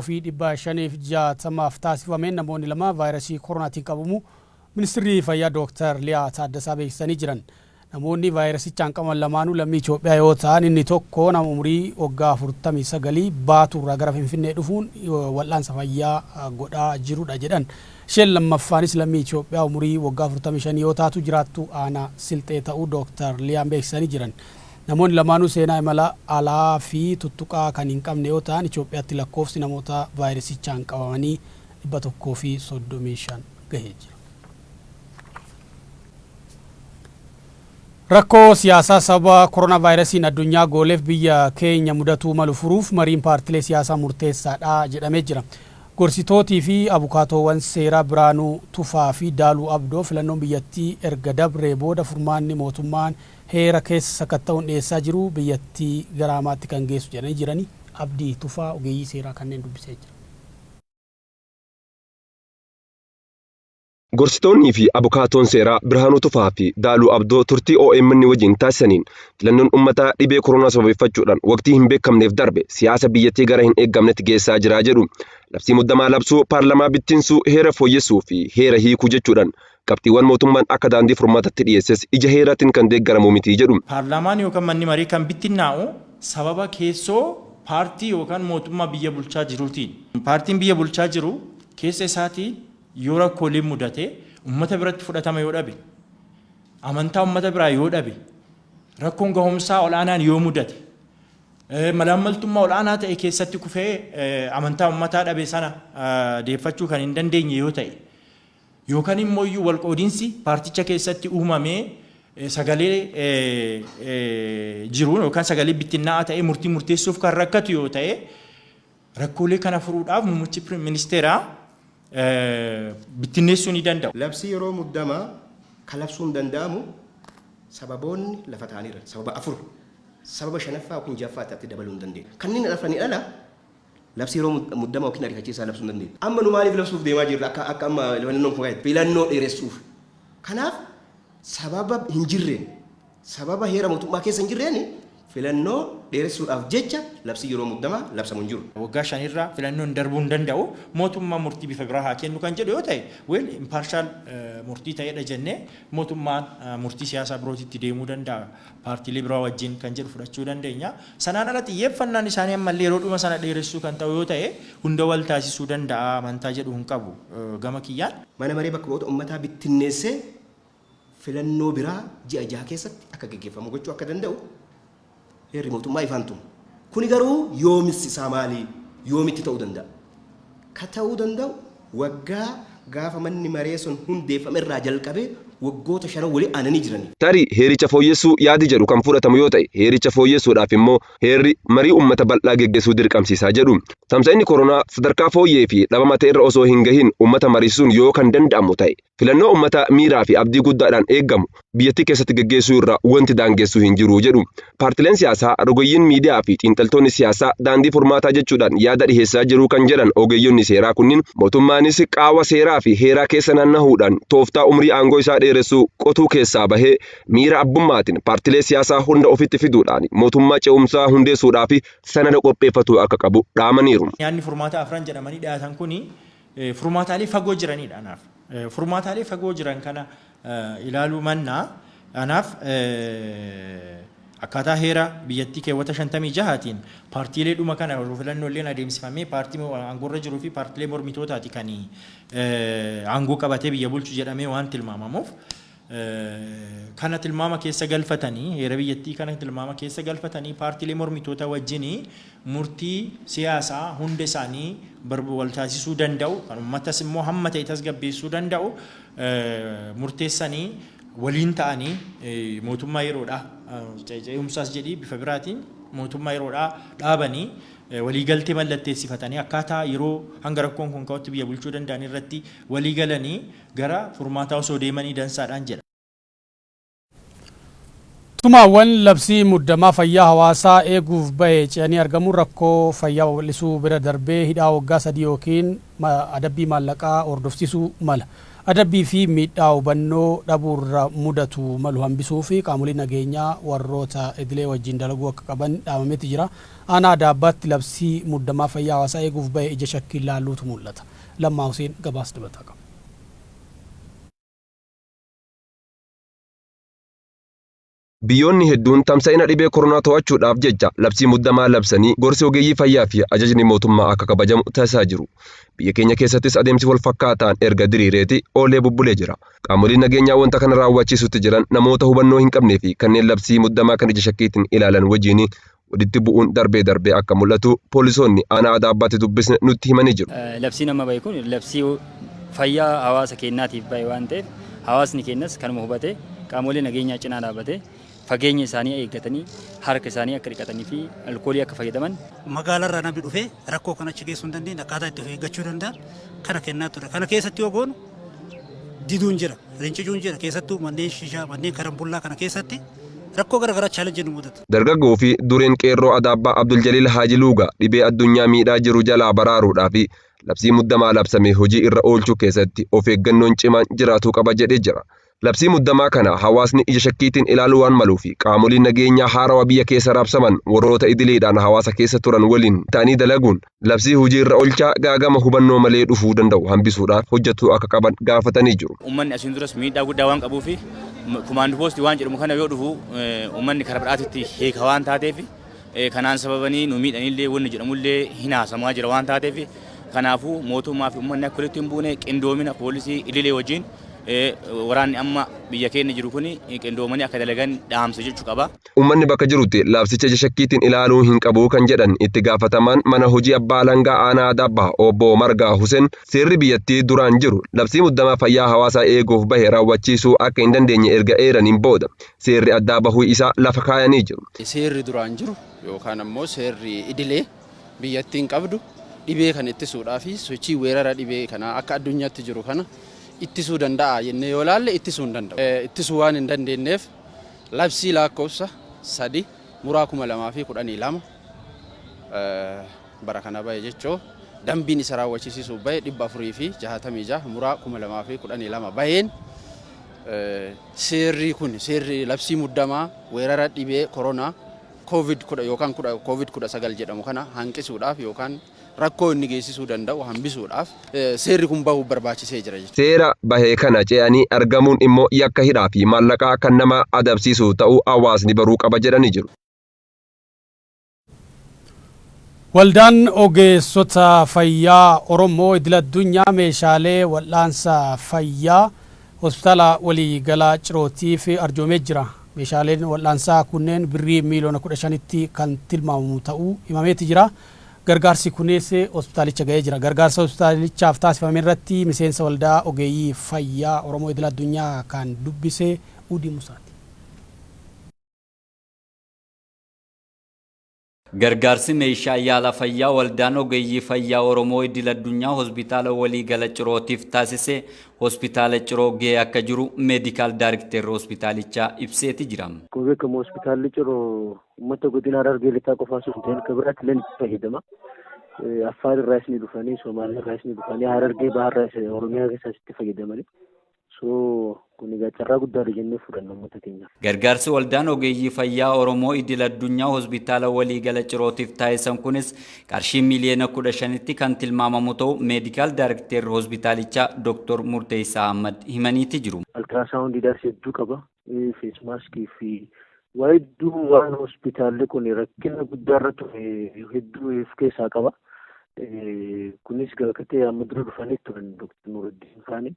1560 taasifameen namoonni lama vaayirasii koronaatiin qabamu ministeerri fayyaa Dr. Liyaa Taaddasaa beeksisanii jiran. Namoonni vaayirasichaan qabaman lamaanuu lammii Itoophiyaa yoo ta'an inni tokko nama umurii waggaa 49 Baaturraa gara Finfinnee dhufuun wal'aansa fayyaa godhaa jirudha jedhan. Isheen lammaffaanis lammii Itoophiyaa umurii waggaa 45 yoo taatu jiraattu aanaa Silxee ta'uu Dr. Liyaan beeksisanii jiran. Namoonni lamaanuu seenaa imala alaa fi tuttuqaa kan hin qabne yoo ta'an Itoophiyaatti lakkoofsi namoota vaayirasichaan qabamanii 135 gahee jira. Rakkoo siyaasaa sababa koronaa vaayirasiin addunyaa gooleef biyya keenya mudatuu malu furuuf mariin paartilee siyaasaa murteessaadha jedhamee jira. Gorsitootii fi abukaatoowwan seeraa Biraanuu Tufaa fi Daaluu Abdoo filannoon biyyattii erga dabree booda furmaanni mootummaan heera keessa sakatta'uun dhiyeessaa jiru biyyattii garaamaatti kan geessu jedhanii jirani. Abdii Tufaa ogeeyyii seeraa kanneen dubbisee jira. Gorsitoonni fi abukaatoon seeraa Biraanuu Tufaa fi Daaluu Abdoo turtii OMN wajjin taasisaniin filannoon uummataa dhibee koronaa sababeeffachuudhaan waqtii hin beekamneef darbe siyaasa biyyattii gara hin eeggamnetti geessaa jira jedhu. Labsii muddamaa labsuu paarlamaa bittinsuu heera fooyyessuu fi heera hiikuu jechuudhaan qabxiiwwan mootummaan akka daandii furmaatatti dhiyeesses ija heeraatiin kan deeggaramu miti jedhu. Paarlamaan yookaan manni marii kan bittinnaa'u sababa keessoo paartii yookaan mootummaa biyya bulchaa jiruutiin. Paartiin biyya bulchaa jiru keessa isaatiin yoo rakkooleen mudate uummata biratti fudhatama yoo dhabe amantaa uummata biraa yoo dhabe rakkoon gahumsaa olaanaan yoo mudate malaammaltummaa olaanaa ta'e keessatti kufee amantaa uummataa dhabe sana deeffachuu kan hin dandeenye yoo ta'e yookaan immoo iyyuu walqoodiinsi paarticha keessatti uumamee sagalee jiruun yookaan sagalee bittinnaa'aa ta'e murtii murteessuuf kan rakkatu yoo ta'e rakkoolee kana furuudhaaf muummichi ministeeraa bittinneessuu ni danda'u. Labsii yeroo muddamaa kan labsuun danda'amu sababoonni lafa ta'aniiru. Sababa 4 sababa 5ffaa yookiin 6ffaatti dabaluu hin dandeenye. Kanneen dhafanii ala labsii yeroo muddamaa yookiin ariifachiisaa labsuu hin dandeenye. Amma nu maaliif labsuuf deemaa jirra akka amma filannoon kun filannoo dheeressuuf. Kanaaf sababa hin jirreen sababa heera mootummaa keessa hin jirreen filannoo dheeressuudhaaf jecha labsii yeroo muddamaa labsamu hin jiru. Waggaa 5 irraa filannoon darbuu hin danda'u mootummaa murtii bifa biraa haa kennu kan jedhu yoo ta'e weel impartial murtii ta'edha jennee mootummaan murtii siyaasaa birootitti deemuu danda'a paartiilee biraa wajjin kan jedhu fudhachuu dandeenya. Sanaan ala xiyyeeffannaan isaanii ammallee yeroo dhuma sana dheeressuu kan ta'u yoo ta'e hunda wal taasisuu danda'a amantaa jedhu hin qabu gama kiyyaan. Mana maree bakka bu'oota uummataa bittinneessee filannoo biraa ji'a 6 keessatti akka gaggeeffamu gochuu akka danda'u heerri mootummaa ifaantu. Kuni garuu yoomissi isaa maali? Yoomitti ta'uu danda'a. Ka ta'uu danda'u waggaa gaafa manni maree sun hundeeffame irraa jalqabee waggoota 5 walii aananii jiranii. Tarii heericha fooyyessuu yaadi jedhu kan fudhatamu yoo ta'e heericha fooyyessuudhaaf immoo heerri marii uummata bal'aa geggeessuu dirqamsiisaa jedhu. Tamsa'inni koronaa sadarkaa fooyyee fi dhabama ta'e irra osoo hin gahin uummata mariisuun yoo kan danda'amu ta'e filannoo uummata miiraa fi abdii guddaadhaan eeggamu biyyattii keessatti geggeessuu irraa wanti daangeessuu hin jiru jedhu. Paartileen siyaasaa rogoyyiin miidiyaa fi xiinxaltoonni siyaasaa daandii furmaataa jechuudhaan yaada dhiheessaa jiru kan jedhan ogeeyyoonni seeraa kunniin mootummaanis qaawwa seeraa fi heeraa keessa naannahuudhaan tooftaa umrii aangoo isaa dheeressuu qotuu keessaa bahee miira abbummaatiin paartilee siyaasaa hunda ofitti fiduudhaan mootummaa ce'umsaa hundeessuudhaa fi sanada qopheeffatu akka qabu dhaamaniiru. Yaadni furmaata afran jedhamanii dhiyaatan kuni furmaataalee fagoo jiranidha anaaf. Furmaataalee fagoo jiran kana ilaaluu mannaa anaaf akkaataa heera biyyattii keewwata 56tiin paartiilee dhuma kana filannooleen adeemsifamee paartii aangoorra jiruu fi paartiilee mormitootaati kan aangoo qabatee biyya bulchu jedhamee waan tilmaamamuuf kana tilmaama keessa galfatanii heera biyyattii kana tilmaama keessa galfatanii paartiilee mormitoota wajjin murtii siyaasaa hunda isaanii wal taasisuu danda'u kan uummatas immoo hamma ta'e tasgabbeessuu danda'u murteessanii waliin ta'anii mootummaa yeroodhaa ce'umsaas jedhii bifa biraatiin mootummaa yeroodhaa dhaabanii waliigaltee mallatteessifatanii akkaataa yeroo hanga rakkoon kun ka'utti biyya bulchuu danda'an irratti waliigalanii gara furmaataa osoo deemanii dansaadhaan jedha. Tumaawwan labsii muddamaa fayyaa hawaasaa eeguuf bahe ce'anii argamuun rakkoo fayyaa babal'isuu bira darbee hidhaa waggaa 3 yookiin adabbii maallaqaa hordofsiisuu mala. adabbii fi miidhaa hubannoo dhabuurra mudatu malu hambisuu fi qaamolee nageenyaa warroota idilee wajjin dalaguu akka qaban dhaamameeti jira. Aanaa Daabbaatti labsii muddamaa fayyaa hawaasaa eeguuf bahe ija shakkii ilaaluutu mul'ata. Lammaa Huseen gabaas dabataa qaba. Biyyoonni hedduun tamsa'ina dhibee koronaa to'achuudhaaf jecha labsii muddamaa labsanii gorsi ogeeyyii fayyaa fi ajajni mootummaa akka kabajamu taasisaa jiru. Biyya keenya keessattis adeemsi wal fakkaataan erga diriireeti oolee bubbulee jira. Qaamoleen nageenyaa wanta kana raawwachiisutti jiran namoota hubannoo hin qabnee fi kanneen labsii muddamaa kan ija shakkiitiin ilaalan wajjin walitti bu'uun darbee akka mul'atu poolisoonni aanaa Daabbaatti dubbisne nutti himanii jiru. Labsiin amma bahe kun labsii fayyaa hawaasa keenyaatiif bahe waan ta'eef hawaasni keenyas kanuma hubate qaamolee nageenyaa cinaa dhaabate fageenya isaanii eeggatanii harka isaanii akka dhiqatanii fi alkoolii akka fayyadaman magaalarraa namni dhufee rakkoo kana achi geessuu hin dandeenye akkaataa itti of eeggachuu danda'an kana kennaa ture. Kana keessatti yoo goonu diduun jira, rincicuun jira, keessattuu manneen shishaa, manneen karambullaa kana keessatti rakkoo garaagaraa chaalenjii nu mudatu. Dargaggoo fi dureen qeerroo Adaabbaa Abdul Jaliil Haaji Luugaa dhibee addunyaa miidhaa jiru jalaa baraaruudhaa fi labsii muddamaa labsame hojii irra oolchuu keessatti of eeggannoon cimaan jiraatuu qaba jedhee jira. Labsii muddamaa kana hawaasni ija shakkiitiin ilaaluu waan maluu fi qaamoleen nageenyaa haarawaa biyya keessa raabsaman warroota idileedhaan hawaasa keessa turan waliin ta'anii dalaguun labsii hojii irra oolchaa gaagama hubannoo malee dhufuu danda'u hambisuudhaaf hojjetuu akka qaban gaafatanii jiru. Uummanni asiin duras miidhaa guddaa waan qabuu fi kumaandii poostii waan jedhamu kana yoo dhufu uummanni karaa biraatitti hiika waan taateef kanaan sababanii nu miidhanillee wanni jedhamullee hin haasamaa jira waan taateef kanaafuu mootummaa fi uummanni akka walitti hin buune qindoomina poolisii idilee wajjin waraanni amma biyya keenya jiru kuni qindoomanii akka dalagan dhaamsa jechuu qaba. Uummanni bakka jirutti labsicha ija shakkiitiin ilaaluu hin qabu kan jedhan itti gaafatamaan mana hojii abbaa alangaa aanaa Daabbaa obbo Margaa Huseen seerri biyyattii duraan jiru labsii muddamaa fayyaa hawaasaa eeguuf bahe raawwachiisuu akka hin dandeenye erga eeraniin booda seerri addaa bahuu isaa lafa kaayanii jiru. Seerri duraan jiru yookaan ammoo seerri idilee biyyattiin qabdu dhibee kan ittisuudhaa fi sochii weerara dhibee kana akka addunyaatti jiru kana ittisuu danda'a jennee yoo laalle ittisuu hin danda'u. Ittisuu waan hin dandeenyeef labsii lakkoofsa 3/2012 bara kana bahe jechoo dambiin isa raawwachiisuuf bahe 466/2012 baheen seerri kun seerri labsii muddamaa weerara dhibee koronaa COVID-19 jedhamu kana hanqisuudhaaf yookaan rakkoo inni geessisuu danda'u hambisuudhaaf seerri kun bahuu barbaachisee jira jechuudha. Seera bahee kana ce'anii argamuun immoo yakka hidhaa fi maallaqaa kan nama adabsiisu ta'uu hawaasni baruu qaba jedhanii jiru. Waldaan ogeessota fayyaa Oromoo idil addunyaa meeshaalee wal'aansa fayyaa hospitaala waliigalaa Cirootiif arjoomee jira. Meeshaaleen wal'aansaa kunneen birrii miliyoona 15tti kan tilmaamamu ta'uu himameeti jira. Gargaarsi kunis hospitaalicha ga'ee jira. Gargaarsa hospitaalichaaf taasifame irratti miseensa waldaa ogeeyyii fayyaa Oromoo idil addunyaa kan dubbise Udii Musaati. Gargaarsi meeshaa yaala fayyaa waldaan ogeeyyii fayyaa Oromoo idil addunyaa hospitaala waliigala Cirootiif taasise hospitaala Ciroo ga'ee akka jiru meedikaal daayirekteerri hospitaalichaa ibseeti jira. Beekamu hospitaalli Ciroo uummata godina Harargee lixaa qofa osoo hin ta'in kan biraatti illee itti fayyadama. Affaar irraas ni dhufanii, Somaalee irraas ni dhufanii, Harargee baharraas Oromiyaa keessaas itti fayyadamanii. Kun egaa carraa guddaadha jennee fudhanna uummata keenya. Gargaarsi waldaan ogeeyyii fayyaa Oromoo idil addunyaa hospitaala waliigala Cirootiif taasisan kunis qarshii miliyoona 15tti kan tilmaamamu ta'u meedikaal daayirekteerri hospitaalichaa Dr. Murteessaa Ahmad himaniiti jiru. Altiraasaawundiidhaas hedduu qaba. Feesmaaskii fi waa hedduu waan hospitaalli kun rakkina guddaarra ture hedduu of keessaa qaba. Kunis gaafate amma dura dhufanii turan Dr. Nuruddin Faanii.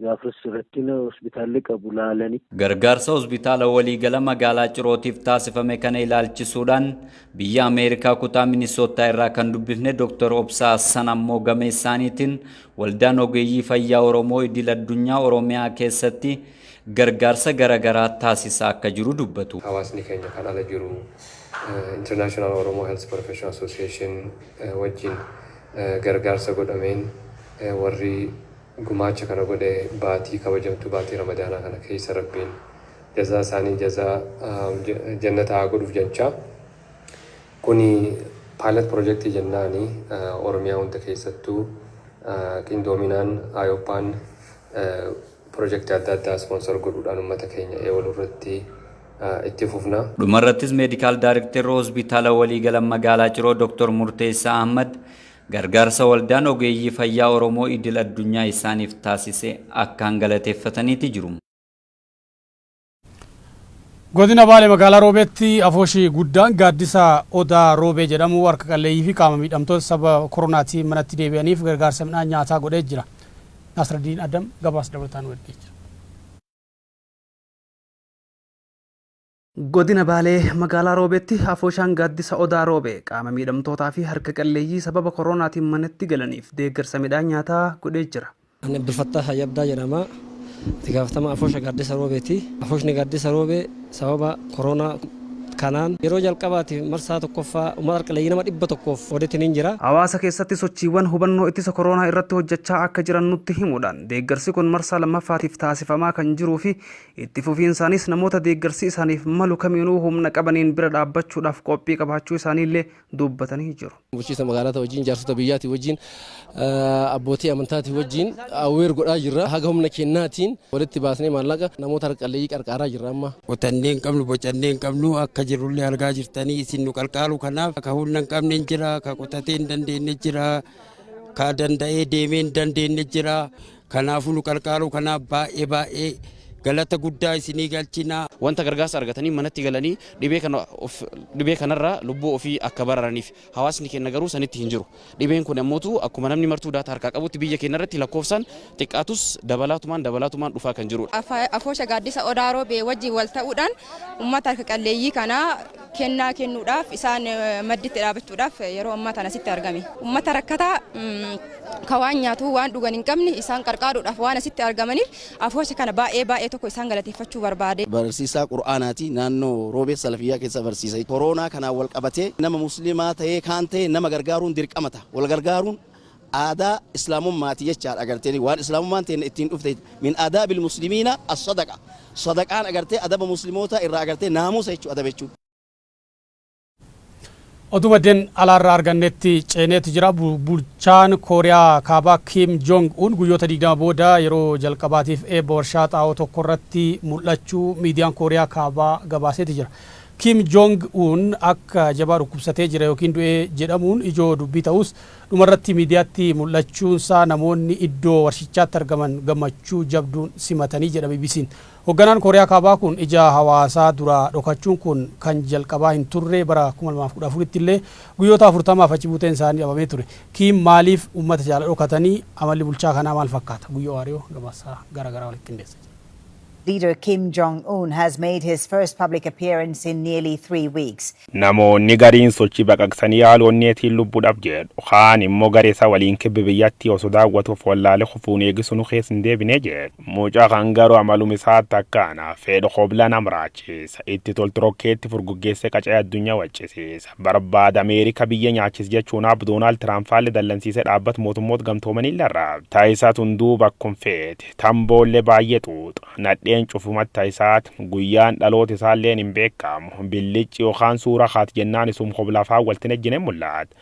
Gaafas rakkina hospitaalli qabu laalanii. Gargaarsa hospitaala waliigala magaalaa Cirootiif taasifame kana ilaalchisuudhaan biyya Ameerikaa kutaa Minisootaa irraa kan dubbifne Dr. Obsaa Hassan ammoo game isaaniitiin waldaan ogeeyyii fayyaa Oromoo idil addunyaa Oromiyaa keessatti gargaarsa garaagaraa taasisaa akka jiru dubbatu. Hawaasni keenya kan ala jiru International Oromo Health Professional Association wajjin gargaarsa godhameen warri gumaacha kana godhe baatii kabajamtu baatii ramadaanaa kana keessa rabbiin jazaa isaanii jazaa jannataa godhuuf jecha kuni pilot project jennaani Oromiyaa hunda keessattuu qindoominaan Ayooppaan piroojeektii adda addaa ispoonsor godhuudhaan uummata keenya eewalu irratti itti fufna. Dhumarrattis meedikaal daayirektarri hospitaala waliigala magaalaa Ciroo Dr. Murteessaa Ahmad gargaarsa waldaan ogeeyyii fayyaa Oromoo idil addunyaa isaaniif taasise akkaan galateeffataniiti jiru. Godina Baalee magaalaa Roobeetti afooshii guddaan gaaddisa Odaa Roobee jedhamu harka qalleeyyii fi qaama miidhamtoota saba koronaatiin manatti deebi'aniif gargaarsa midhaan nyaataa godhee jira. Nasraddiin Adam gabaasa dabalataan walitti jira. Godina Baalee magaalaa Roobeetti afooshaan gaaddisa Odaa Roobee qaama miidhamtootaa fi harka qalleeyyii sababa koronaatiin manatti galaniif deeggarsa midhaan nyaataa godhee jira. Ani Abdulfattaa Hayyabdaa jedhama. Itti gaafatama afoosha gaaddisa Roobeeti. Afooshni gaaddisa Roobee sababa koronaa kanaan yeroo jalqabaatiif marsaa tokkoffaa uummata harka qalleeyyii nama 100 odeetiin jira. Hawaasa keessatti sochiiwwan hubannoo ittisa koronaa irratti hojjechaa akka jiran nutti himuudhaan deeggarsi kun marsaa lammaffaatiif taasifamaa kan jiruu fi itti fufiinsaanis namoota deeggarsi isaaniif malu kamiinuu humna qabaniin bira dhaabbachuudhaaf qophii qabaachuu isaaniillee dubbatanii jiru. Bulchiinsa magaalaa wajjin jaarsota biyyaati wajjin abbootii amantaati wajjin awweer godhaa jirra. Haga humna kennaatiin walitti baasnee maallaqa namoota harka qalleeyyii qarqaaraa jirra amma. Qotanneen qabnu bocanneen qabnu akka jirullee argaa jirtanii isin nu qalqaalu kanaaf ka humna hin qabne jira ka qotatee hin dandeenye jira ka danda'ee deemee hin dandeenye jira kanaafuu nu qalqaalu kanaaf baay'ee galata guddaa isinii galchina. Wanta gargaarsa argatanii manatti galanii dhibee kanarraa lubbuu ofii akka bararaniif hawaasni keenya garuu sanitti hin jiru. Dhibeen kun ammoo akkuma namni martuu daataa harkaa qabutti biyya keenya irratti lakkoofsaan xiqqaatus dabalaatumaan dhufaa kan jirudha. Afoosha gaaddisa Odaa Roobee wajjin wal ta'uudhaan uummata harka qalleeyyii kanaa kennaa kennuudhaaf isaan madditti dhaabachuudhaaf yeroo ammaa kana asitti argame. Uummata rakkataa ka waan nyaatu waan dhugan hin qabne isaan qarqaaruudhaaf waan asitti argamaniif afoosha kana baay'ee tokko isaan galateeffachuu barbaade. Barsiisaa Qur'aanaati naannoo Roobee Salafiyyaa keessa barsiisa. Koronaa kanaan wal qabatee nama musliimaa ta'ee kaan ta'e nama gargaaruun dirqamata. Wal gargaaruun aadaa islaamummaati jechaadha agartee waan islaamummaan ta'e ittiin dhufte min aadaabil muslimiina as-sadaqa. Sadaqaan agartee adaba musliimoota irraa agartee naamusa jechuu adaba jechuudha. Oduu maddeen alaarraa argannetti ceeneetu jira. Bulchaan Kooriyaa Kaabaa Kim Jong Un guyyoota 20 booda yeroo jalqabaatiif eebba warshaa xaa'oo tokko irratti mul'achuu miidiyaan Kooriyaa Kaabaa gabaaseeti jira. Kim Jong Un akka jabaa dhukkubsatee jira yookiin du'ee jedhamuun ijoo dubbii ta'us dhumarratti miidiyaatti mul'achuunsaa namoonni iddoo warshichaatti argaman gammachuu jabduun simatanii jedha BBC'n. Hoogganaan Kooriyaa Kaabaa kun ija hawaasaa dura dhokachuun kun kan jalqabaa hin turre bara 2014tti illee guyyoota 40 achi buuteen isaanii dhabamee ture. Kim maaliif uummata jala dhokatanii amalli bulchaa kanaa maal fakkaata? Guyyoo Waariyoo gabaasaa garaagaraa walitti qindeessa. Leader Kim Jong-un has made his first public appearance in nearly 3 weeks. Namoonni gariin sochii baqaqsanii haalonneetiin lubbuudhaaf jedhu kaan immoo gareessa waliin kibbi biyyatti osoo daawwatuuf wallaalee kufuun eegisunu keessa hin deebine jedhu. Mucaa kan garuu amalum isaatti akkaana fedha hobla namraachiisa itti toltorokkeetti furguggeesse qaca'ee addunyaa waccisiisa. Barbaada Ameerika biyya nyaachis jechuunaaf Doonaald Tiraamp faallee dallansiisee dhaabbata mootummoota gamtoomanii larraab. Taayisaa tunduu bakkun feete tamboollee baay'ee xuuxa. Nadheen cufumatti isaat guyyaan dhaloota isaallee hin beekamu billichi yookaan suura haati jennaan isum hoblafaa waltin ejjine mul'ata.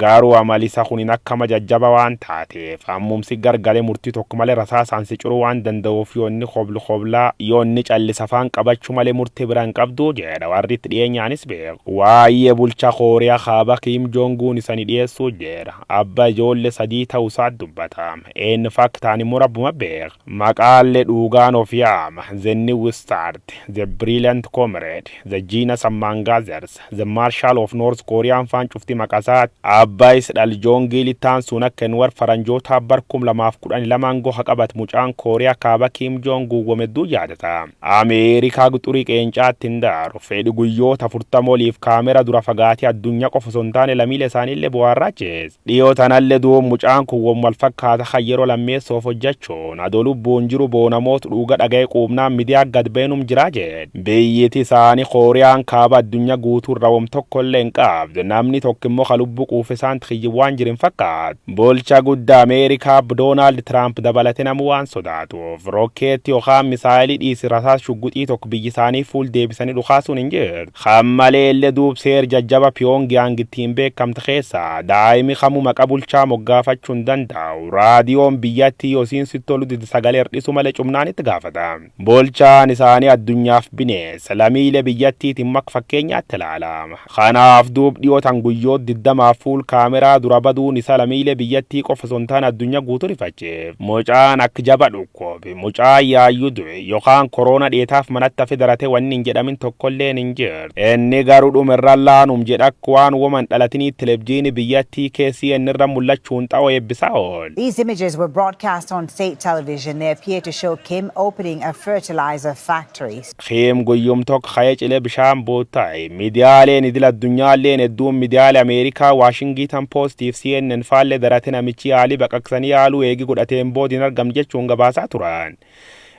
Garuu amalisa kunin akka majajjaba waan taateef ammumsi gargalee murtii tokko malee rasaasaan si ciruu waan danda'uuf yoonni hoblaa yoonni callisa afaan qabachuu malee murtii biraan qabdu jedha warri itti dhiyeenyaanis beeku. Waa'ee bulchaa Kooriyaa Kaabaa Kim Jong-un isanii dhiyeessuu jedha. Abbaa ijoollee 3 ta'uusaa dubbatama. Inni faktaan immoo rabbuma beeka. Maqaallee dhugaan of yaama. The New Start, The Brilliant Comrade, The Genius Among Others, The Marshal of North Korean faan cufti maqasaat Abbaayis Dhaljoongii littaan sun akka Enwar faranjoota barkum 2012 goha qabat mucaan Kooriyaa Kaabaa Kim Jong-un wamedduu yaadata. Ameerikaa guxurii qeencaatti hin daaru fedhi guyyoota 40 oliif kaamera dura fagaatee addunyaa qofa osoo hin taane lammiilee isaaniillee bohaarrachees. Dhiyoo tanallee du'uun mucaan kun wal fakkaata yeroo lammeessoof hojjechuun adoo lubbuun jiru boonamoota dhuga dhaga'ee quubnaan miidiyaa gad beenum jiraa jedhe. Biyyiti isaanii Kooriyaan Kaabaa addunyaa guutuu irraa wam tokkollee hin qabdu namni tokko immoo ka lubbuu dhufe isaan xiyyi waan jirin fakkaat. Bulchaa guddaa Ameerikaa Doonaald Tiraamp dabalatee nama waan sodaatuuf rokkeetti yookaan misaayilii dhiisi rasaas shugguxii tokko biyyi isaanii fuul deebisanii dhukaasuun hin jirtu. Hammalee illee duub seer jajjaba Pyongyang ittiin beekamte keessa daa'imi kamuu maqaa bulchaa moggaafachuu hin danda'u. Raadiyoon biyyattii yosiin sittolu sagalee hir'isu malee cumnaan itti gaafata. Bulchaan isaanii addunyaaf bineessa lammiilee biyyattiitiin akka fakkeenyaatti ilaalama. Kanaaf duub dhiyootan guyyoota 20 fuul kaameraa dura baduun isa lammiilee biyyattii qofa osoo hin taane addunyaa guutuu rifacheef. Mucaan akka jaba dhukkoobe mucaa yaayyuu du'e yookaan koroona dheetaaf manatti hafe daratee wanni hin jedhamin tokkollee hin jirtu. Inni garuu dhumirraan laanum jedha akka waan woman dhalatinii televizyiinii biyyattii keessii innirra mul'achuun xaa'oo eebbisaa ool. These images were broadcast on state television. They appear to show Kim opening a fertilizer factory. Kim guyyum tokko ka'ee cilee bishaan boottaa'e. Miidiyaaleen idil addunyaalleen hedduun miidiyaalee Ameerikaa Washington Post fi CNN faallee daratee namichi yaalii baqaqsanii yaaluu eegi godhateen boodiin argam jechuun gabaasaa turan.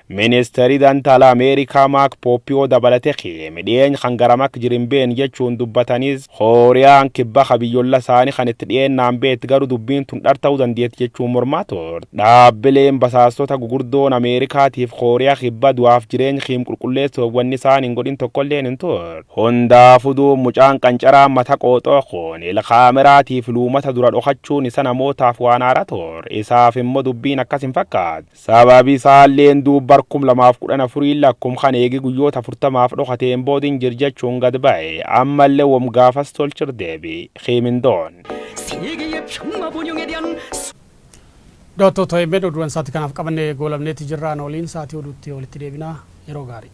Ministeerri Dantala Ameerikaa Maak Pooppiyoo dabalatee Kim dhiyeenya kan garamak jirin been jechuun dubbatanis Kooriyaan kibba biyyolla isaanii kan itti dhiyeennaan beet garuu dubbiin tun dharta'uu dandeetti jechuun mormaa turte. Dhaabbileen basaastota gugurdoon Ameerikaatiif Kooriyaa kibba du'aaf jireenya Kim qulqulleessuuf wanni isaan hin godhin tokkolleen hin turre. Hundaafuu duub mucaan qancaraan mata qooxoo kun kaameraatii fi luumata dura dhokachuun isa namootaaf waan haaraa ture. Isaaf immoo dubbiin akkas hin fakkaatu. Sababi isaalleen duubba kum lamaaf 14 lakkum kan eegi guyyoota 40 dhokateen boodin jirjechuun gad ba'e ammallee wom gaafas tolchir deebi Kimindoon. Dotto to'ee oduun sa'aatii kanaaf qabannee goolabneetti jirraan oliin sa'aatii oduutti walitti deebinaa yeroo gaarii.